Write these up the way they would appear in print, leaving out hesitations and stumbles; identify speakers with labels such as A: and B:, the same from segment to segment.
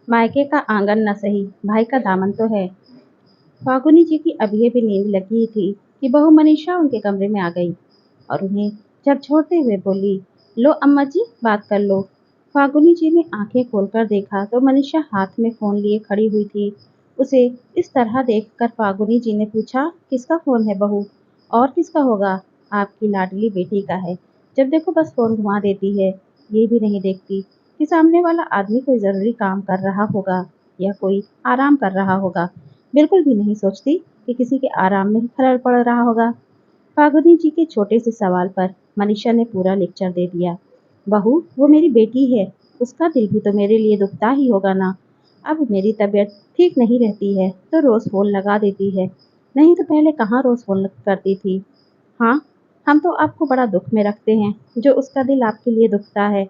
A: मायके का आंगन न सही, भाई का दामन तो है। फागुनी जी की अभी भी नींद लगी थी कि बहू मनीषा उनके कमरे में आ गई और उन्हें झकझोरते हुए बोली, लो अम्मा जी, बात कर लो। फागुनी जी ने आंखें खोलकर देखा तो मनीषा हाथ में फोन लिए खड़ी हुई थी। उसे इस तरह देखकर फागुनी जी ने पूछा, किसका फोन है बहू? और किसका होगा? आपकी लाडली बेटी का है। जब देखो बस फोन घुमा देती है। ये भी नहीं देखती कि सामने वाला आदमी कोई जरूरी काम कर रहा होगा या कोई आराम कर रहा होगा। बिल्कुल भी नहीं सोचती कि किसी के आराम में ही खलल पड़ रहा होगा। फागुनी जी के छोटे से सवाल पर मनीषा ने पूरा लेक्चर दे दिया। बहू, वो मेरी बेटी है, उसका दिल भी तो मेरे लिए दुखता ही होगा ना। अब मेरी तबीयत ठीक नहीं रहती है तो रोज फोन लगा देती है, नहीं तो पहले कहाँ रोज फोन करती थी। हाँ, हम तो आपको बड़ा दुख में रखते हैं जो उसका दिल आपके लिए दुखता है,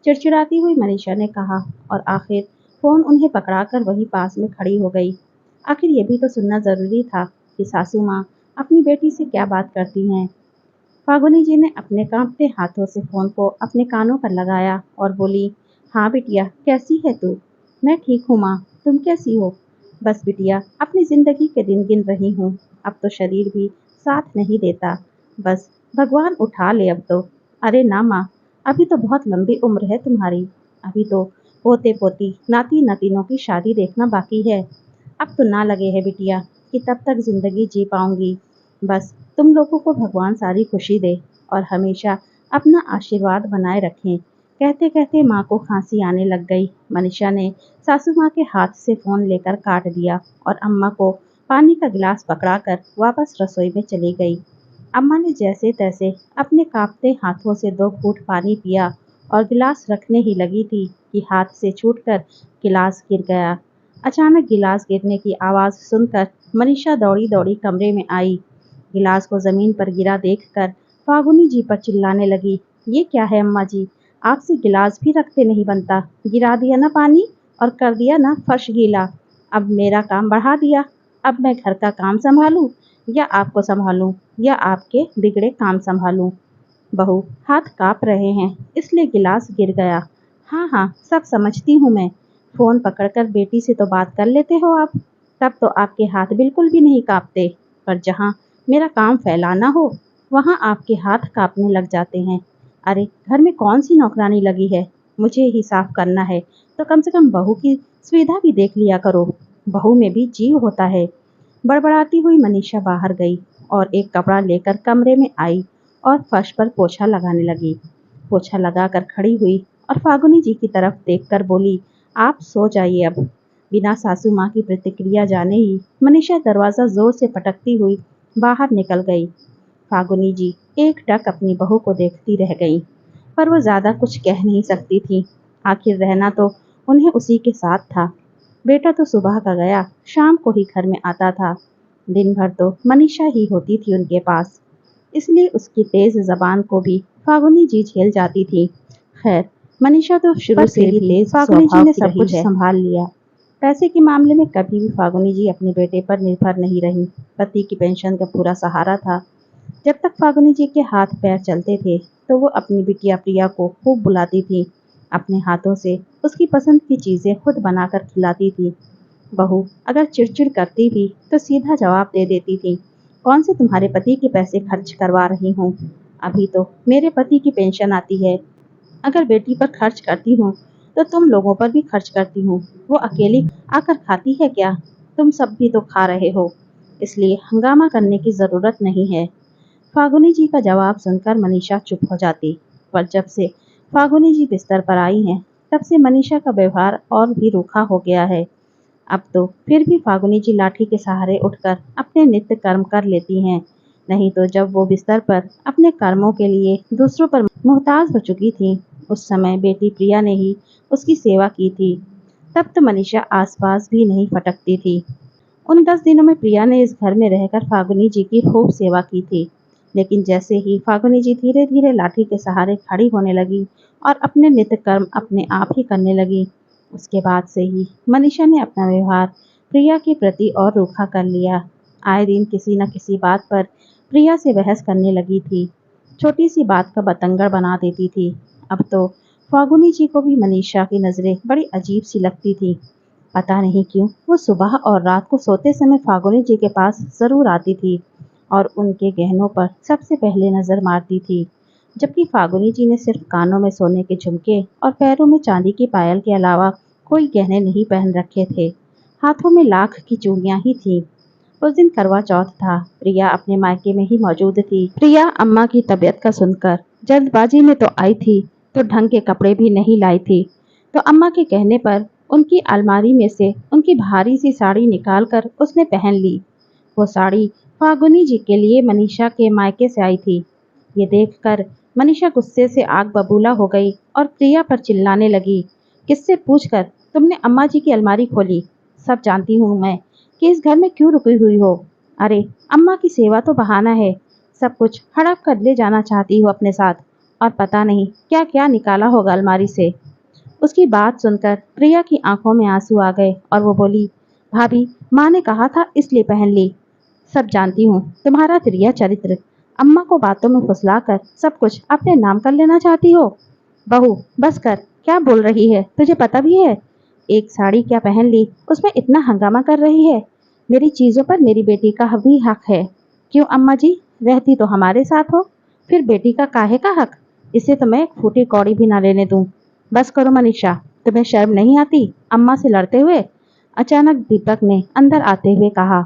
A: चिड़चिड़ाती हुई मनीषा ने कहा और आखिर फोन उन्हें पकड़ाकर वहीं पास में खड़ी हो गई। आखिर ये भी तो सुनना जरूरी था कि सासू माँ अपनी बेटी से क्या बात करती हैं। फागुनी जी ने अपने कांपते हाथों से फोन को अपने कानों पर लगाया और बोली, हाँ बिटिया, कैसी है तू? मैं ठीक हूँ माँ, तुम कैसी हो? बस बिटिया, अपनी जिंदगी के दिन गिन रही हूँ। अब तो शरीर भी साथ नहीं देता। बस भगवान उठा ले अब तो। अरे ना माँ, अभी तो बहुत लंबी उम्र है तुम्हारी। अभी तो पोते पोती नाती नातिनों की शादी देखना बाकी है। अब तो ना लगे है बिटिया कि तब तक जिंदगी जी पाऊंगी। बस तुम लोगों को भगवान सारी खुशी दे और हमेशा अपना आशीर्वाद बनाए रखें। कहते कहते माँ को खांसी आने लग गई। मनीषा ने सासू माँ के हाथ से फोन लेकर काट दिया और अम्मा को पानी का गिलास पकड़ाकर वापस रसोई में चली गई। अम्मा ने जैसे तैसे अपने कांपते हाथों से 2 घूंट पानी पिया और गिलास रखने ही लगी थी कि हाथ से छूटकर गिलास गिर गया। अचानक गिलास गिरने की आवाज सुनकर मनीषा दौड़ी दौड़ी कमरे में आई। गिलास को जमीन पर गिरा देखकर फागुनी जी पर चिल्लाने लगी, ये क्या है अम्मा जी, आपसे गिलास भी रखते नहीं बनता, गिरा दिया ना पानी और कर दिया ना फर्श गीला। अब मेरा काम बढ़ा दिया। अब मैं घर का काम संभालूं या आपको संभालूं या आपके बिगड़े काम संभालूं? बहू, हाथ कांप रहे हैं इसलिए गिलास गिर गया। हाँ हाँ, सब समझती हूँ मैं। फोन पकड़कर बेटी से तो बात कर लेते हो आप, तब तो आपके हाथ बिल्कुल भी नहीं कांपते। पर जहाँ मेरा काम फैलाना हो वहाँ आपके हाथ कांपने लग जाते हैं। अरे घर में कौन सी नौकरानी लगी है, मुझे ही साफ करना है तो कम से कम बहू की सुविधा भी देख लिया करो। बहू में भी जीव होता है। बड़बड़ाती हुई मनीषा बाहर गई और एक कपड़ा लेकर कमरे में आई और फर्श पर पोछा लगाने लगी। पोछा लगाकर खड़ी हुई और फागुनी जी की तरफ देखकर बोली, आप सो जाइए अब। बिना सासू माँ की प्रतिक्रिया जाने ही मनीषा दरवाजा जोर से पटकती हुई बाहर निकल गई। फागुनी जी एकटक अपनी बहू को देखती रह गईं, पर वो ज्यादा कुछ कह नहीं सकती थी। आखिर रहना तो उन्हें उसी के साथ था। बेटा तो सुबह का गया, शाम को ही घर में आता था। दिन भर तो मनीषा ही होती थी उनके पास, इसलिए उसकी तेज जबान को भी फागुनी जी झेल जाती थी। खैर, मनीषा तो शुरू से ही तेज फागुनी जी ने सब कुछ संभाल लिया। पैसे के मामले में कभी भी फागुनी जी अपने बेटे पर निर्भर नहीं रही। पति की पेंशन का पूरा सहारा था। जब तक फागुनी जी के हाथ पैर चलते थे तो वो अपनी बिटिया प्रिया को खूब बुलाती थी। अपने हाथों से उसकी पसंद की चीजें खुद बनाकर खिलाती थी। बहू अगर चिड़चिड़ करती भी तो सीधा जवाब दे देती थी, कौन से तुम्हारे पति के पैसे खर्च करवा रही हूँ? अभी तो मेरे पति की पेंशन आती है। अगर बेटी पर खर्च करती हूँ तो तुम लोगों पर भी खर्च करती हूँ। वो अकेली आकर खाती है क्या? तुम सब भी तो खा रहे हो, इसलिए हंगामा करने की जरूरत नहीं है। फागुनी जी का जवाब सुनकर मनीषा चुप हो जाती। पर जब से फागुनी जी बिस्तर पर आई हैं, तब से मनीषा का व्यवहार और भी रूखा हो गया है। अब तो फिर भी फागुनी जी लाठी के सहारे उठकर अपने नित्य कर्म कर लेती हैं। नहीं तो जब वो बिस्तर पर अपने कर्मों के लिए दूसरों पर मोहताज हो चुकी थी, उस समय बेटी प्रिया ने ही उसकी सेवा की थी। तब तो मनीषा आसपास भी नहीं फटकती थी। उन 10 दिनों में प्रिया ने इस घर में रहकर फागुनी जी की खूब सेवा की थी। लेकिन जैसे ही फागुनी जी धीरे धीरे लाठी के सहारे खड़ी होने लगी और अपने नित्य कर्म अपने आप ही करने लगी, उसके बाद से ही मनीषा ने अपना व्यवहार प्रिया के प्रति और रूखा कर लिया। आए दिन किसी न किसी बात पर प्रिया से बहस करने लगी थी। छोटी सी बात का बतंगड़ बना देती थी। अब तो फागुनी जी को भी मनीषा की नजरें बड़ी अजीब सी लगती थी। पता नहीं क्यों वो सुबह और रात को सोते समय फागुनी जी के पास जरूर आती थी और उनके गहनों पर सबसे पहले नजर मारती थी। जबकि फागुनी जी ने सिर्फ कानों में सोने के झुमके और पैरों में चांदी की पायल के अलावा कोई गहने नहीं पहन रखे थे। हाथों में लाख की चूड़ियां ही थी। उस दिन करवा चौथ था। प्रिया अपने मायके में ही मौजूद थी। प्रिया अम्मा की तबीयत का सुनकर जल्दबाजी में तो आई थी, तो ढंग के कपड़े भी नहीं लाई थी। तो अम्मा के कहने पर उनकी अलमारी में से उनकी भारी सी साड़ी निकालकर उसने पहन ली। वो साड़ी फागुनी जी के लिए मनीषा के मायके से आई थी। ये देखकर मनीषा गुस्से से आग बबूला हो गई और प्रिया पर चिल्लाने लगी, किससे पूछकर तुमने अम्मा जी की अलमारी खोली? सब जानती हूँ मैं कि इस घर में क्यों रुकी हुई हो। अरे अम्मा की सेवा तो बहाना है, सब कुछ हड़प कर ले जाना चाहती हो अपने साथ, और पता नहीं क्या क्या निकाला होगा अलमारी से। उसकी बात सुनकर प्रिया की आंखों में आंसू आ गए और वो बोली, भाभी माँ ने कहा था इसलिए पहन ली। सब जानती हूँ तुम्हारा तिरिया चरित्र। अम्मा को बातों में फुसलाकर सब कुछ अपने नाम कर लेना चाहती हो। बहू बस कर, क्या बोल रही है, तुझे पता भी है? एक साड़ी क्या पहन ली, उसमें इतना हंगामा कर रही है। मेरी चीजों पर मेरी बेटी का भी हक है। क्यों अम्मा जी, रहती तो हमारे साथ हो, फिर बेटी का काहे का हक? इसे तो मैं एक फूटी कौड़ी भी ना लेने दूं। बस करो मनीषा, तुम्हें शर्म नहीं आती अम्मा से लड़ते हुए? अचानक दीपक ने अंदर आते हुए कहा।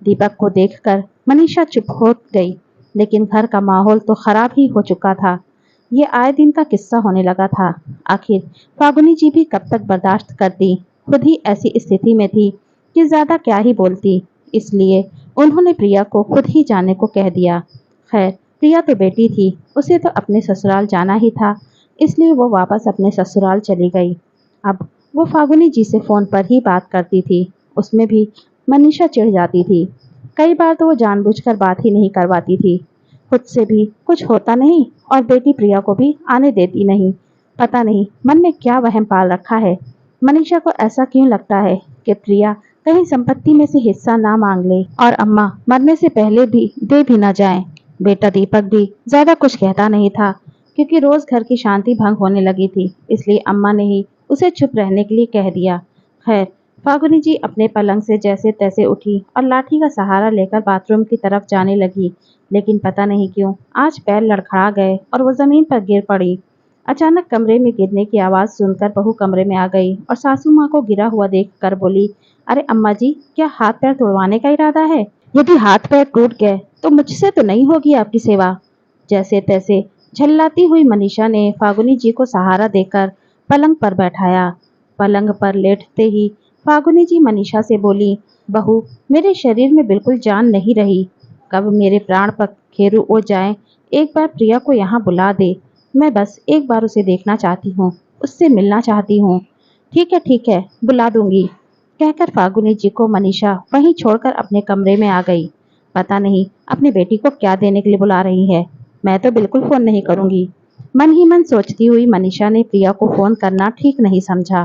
A: दीपक को देखकर मनीषा चुप हो गई, लेकिन घर का माहौल तो खराब ही हो चुका था। ये आए दिन का किस्सा होने लगा था। आखिर फागुनी जी भी कब तक बर्दाश्त करती, खुद ही ऐसी स्थिति में थी कि ज्यादा क्या ही बोलती। इसलिए उन्होंने प्रिया को खुद ही जाने को कह दिया। खैर प्रिया तो बेटी थी, उसे तो अपने ससुराल जाना ही था, इसलिए वो वापस अपने ससुराल चली गई। अब वो फागुनी जी से फोन पर ही बात करती थी। उसमें भी मनीषा चिढ़ जाती थी। कई बार तो वो जानबूझकर बात ही नहीं करवाती थी। खुद से भी कुछ होता नहीं और बेटी प्रिया को भी आने देती नहीं। पता नहीं मन में क्या वहम पाल रखा है। मनीषा को ऐसा क्यों लगता है कि प्रिया कहीं संपत्ति में से हिस्सा ना मांग ले और अम्मा मरने से पहले भी दे भी ना जाए। बेटा दीपक भी ज्यादा कुछ कहता नहीं था, क्योंकि रोज घर की शांति भंग होने लगी थी, इसलिए अम्मा ने ही उसे चुप रहने के लिए कह दिया। खैर फागुनी जी अपने पलंग से जैसे तैसे उठी और लाठी का सहारा लेकर बाथरूम की तरफ जाने लगी, लेकिन पता नहीं क्यों आज पैर लड़खड़ा गए और वो जमीन पर गिर पड़ी। अचानक कमरे में गिरने की आवाज सुनकर बहू कमरे में आ गई और सासू माँ को गिरा हुआ देखकर बोली, अरे अम्मा जी, क्या हाथ पैर तोड़वाने का इरादा है? यदि हाथ पैर टूट गए तो मुझसे तो नहीं होगी आपकी सेवा। जैसे तैसे झल्लाती हुई मनीषा ने फागुनी जी को सहारा देकर पलंग पर बैठाया। पलंग पर लेटते ही फागुनी जी मनीषा से बोली, बहू मेरे शरीर में बिल्कुल जान नहीं रही, कब मेरे प्राण पखेरु उड़ जाएं। एक बार प्रिया को यहाँ बुला दे, मैं बस एक बार उसे देखना चाहती हूँ, उससे मिलना चाहती हूँ। ठीक है, बुला दूंगी, कहकर फागुनी जी को मनीषा वहीं छोड़कर अपने कमरे में आ गई। पता नहीं अपनी बेटी को क्या देने के लिए बुला रही है। मैं तो बिल्कुल फोन नहीं करूंगी। मन ही मन सोचती हुई मनीषा ने प्रिया को फोन करना ठीक नहीं समझा।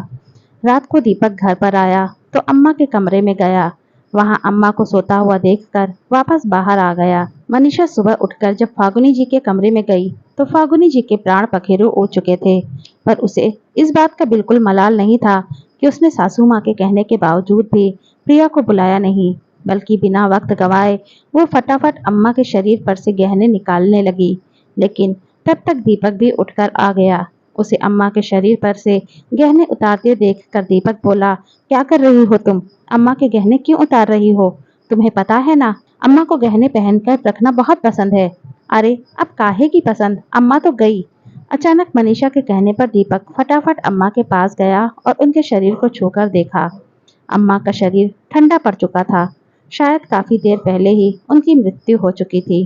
A: रात को दीपक घर पर आया तो अम्मा के कमरे में गया। वहां अम्मा को सोता हुआ देखकर वापस बाहर आ गया। मनीषा सुबह उठकर जब फागुनी जी के कमरे में गई तो फागुनी जी के प्राण पखेरु उड़ चुके थे, पर उसे इस बात का बिल्कुल मलाल नहीं था कि उसने सासू माँ के कहने के बावजूद भी प्रिया को बुलाया नहीं, बल्कि बिना वक्त गवाए वो फटाफट अम्मा के शरीर पर से गहने निकालने लगी। लेकिन तब तक दीपक भी उठकर आ गया। उसे अम्मा के शरीर पर से गहने उतारते देखकर दीपक बोला, क्या कर रही हो तुम? अम्मा के गहने क्यों उतार रही हो? तुम्हें पता है ना, अम्मा को गहने पहनकर रखना बहुत पसंद है। अरे अब काहे की पसंद, अम्मा तो गई। अचानक मनीषा के कहने पर दीपक फटाफट अम्मा के पास गया और उनके शरीर को छूकर देखा। अम्मा का शरीर ठंडा पड़ चुका था। शायद काफी देर पहले ही उनकी मृत्यु हो चुकी थी।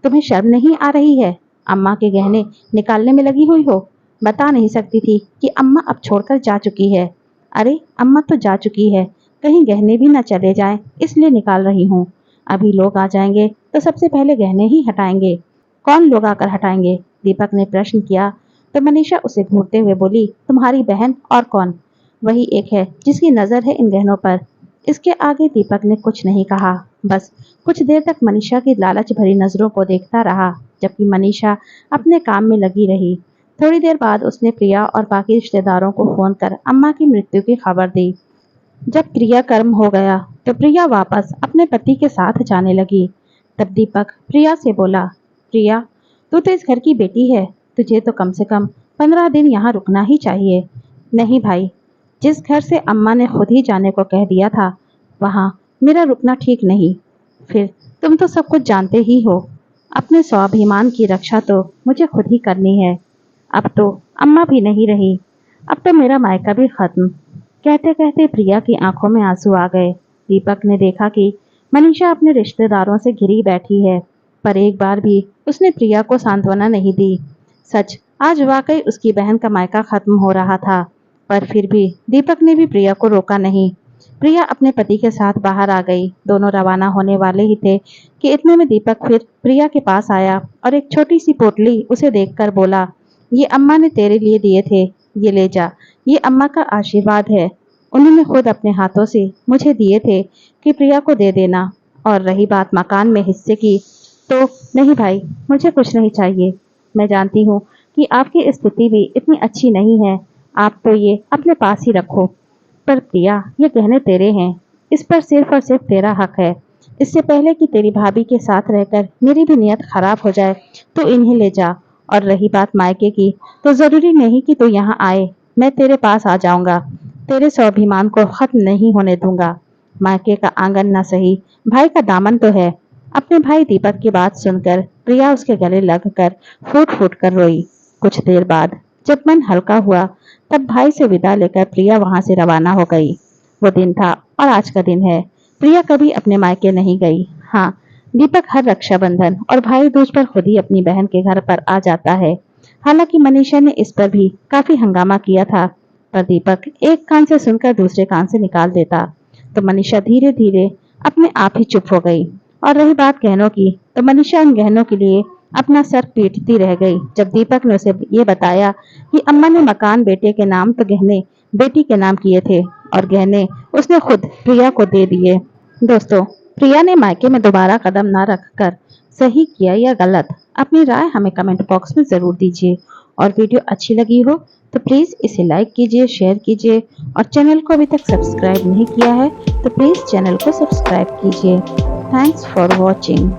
A: तुम्हें शर्म नहीं आ रही है? अम्मा के गहने निकालने में लगी हुई हो। बता नहीं सकती थी कि अम्मा अब छोड़कर जा चुकी है। अरे अम्मा तो जा चुकी है, कहीं गहने भी न चले जाएं, इसलिए निकाल रही हूँ। अभी लोग आ जाएंगे तो सबसे पहले गहने ही हटाएंगे। कौन लोग आकर हटाएंगे? दीपक ने प्रश्न किया तो मनीषा उसे घूरते हुए बोली, तुम्हारी बहन और कौन? वही एक है जिसकी नजर है इन गहनों पर। इसके आगे दीपक ने कुछ नहीं कहा, बस कुछ देर तक मनीषा की लालच भरी नजरों को देखता रहा, जबकि मनीषा अपने काम में लगी रही। थोड़ी देर बाद उसने प्रिया और बाकी रिश्तेदारों को फोन कर अम्मा की मृत्यु की खबर दी। जब क्रियाकर्म हो गया तो प्रिया वापस अपने पति के साथ जाने लगी। तब दीपक प्रिया से बोला, प्रिया, तू तो इस घर की बेटी है, तुझे तो कम से कम 15 दिन यहाँ रुकना ही चाहिए। नहीं भाई, जिस घर से अम्मा ने खुद ही जाने को कह दिया था, वहाँ मेरा रुकना ठीक नहीं। फिर तुम तो सब कुछ जानते ही हो, अपने स्वाभिमान की रक्षा तो मुझे खुद ही करनी है। अब तो अम्मा भी नहीं रही, अब तो मेरा मायका भी खत्म। कहते कहते प्रिया की आंखों में आंसू आ गए। दीपक ने देखा कि मनीषा अपने रिश्तेदारों से घिरी बैठी है, पर एक बार भी उसने प्रिया को सांत्वना नहीं दी। सच, आज वाकई उसकी बहन का मायका खत्म हो रहा था, पर फिर भी दीपक ने भी प्रिया को रोका नहीं। प्रिया अपने पति के साथ बाहर आ गई। दोनों रवाना होने वाले ही थे कि इतने में दीपक फिर प्रिया के पास आया और एक छोटी सी पोटली उसे देखकर बोला, ये अम्मा ने तेरे लिए दिए थे, ये ले जा, ये अम्मा का आशीर्वाद है। उन्होंने खुद अपने हाथों से मुझे दिए थे कि प्रिया को दे देना। और रही बात मकान में हिस्से की, तो नहीं भाई, मुझे कुछ नहीं चाहिए। मैं जानती हूँ कि आपकी स्थिति भी इतनी अच्छी नहीं है, आप तो ये अपने पास ही रखो। पर प्रिया, ये गहने तेरे हैं, इस पर सिर्फ और सिर्फ तेरा हक है। इससे पहले कि तेरी भाभी के साथ रहकर मेरी भी नीयत खराब हो जाए, तो इन्हें ले जा। और रही बात मायके की, तो जरूरी नहीं कि तू यहाँ आए, मैं तेरे पास आ जाऊंगा। तेरे स्वाभिमान को खत्म नहीं होने दूंगा। मायके का आंगन न सही, भाई का दामन तो है। अपने भाई दीपक की बात सुनकर प्रिया उसके गले लगकर फूट फूट कर रोई। कुछ देर बाद जब मन हल्का हुआ, तब भाई से विदा लेकर प्रिया वहां से रवाना हो गई। वो दिन था और आज का दिन है। प्रिया कभी अपने मायके नहीं गई। हाँ, दीपक हर रक्षाबंधन और भाई दूज पर खुद ही अपनी बहन के घर पर आ जाता है। हालांकि मनीषा ने इस पर भी काफी हंगामा किया था, पर दीपक एक कान से सुनकर दूसरे कान से निकाल देता, तो मनीषा धीरे धीरे अपने आप ही चुप हो गई। और रही बात गहनों की, तो मनीषा उन गहनों के लिए अपना सर पीटती रह गई। जब दीपक ने उसे ये बताया कि अम्मा ने मकान बेटे के नाम तो गहने बेटी के नाम किए थे, और गहने उसने खुद प्रिया को दे दिए। दोस्तों, प्रिया ने मायके में दोबारा कदम ना रखकर सही किया या गलत, अपनी राय हमें कमेंट बॉक्स में जरूर दीजिए। और वीडियो अच्छी लगी हो तो प्लीज इसे लाइक कीजिए, शेयर कीजिए, और चैनल को अभी तक सब्सक्राइब नहीं किया है तो प्लीज चैनल को सब्सक्राइब कीजिए। Thanks for watching.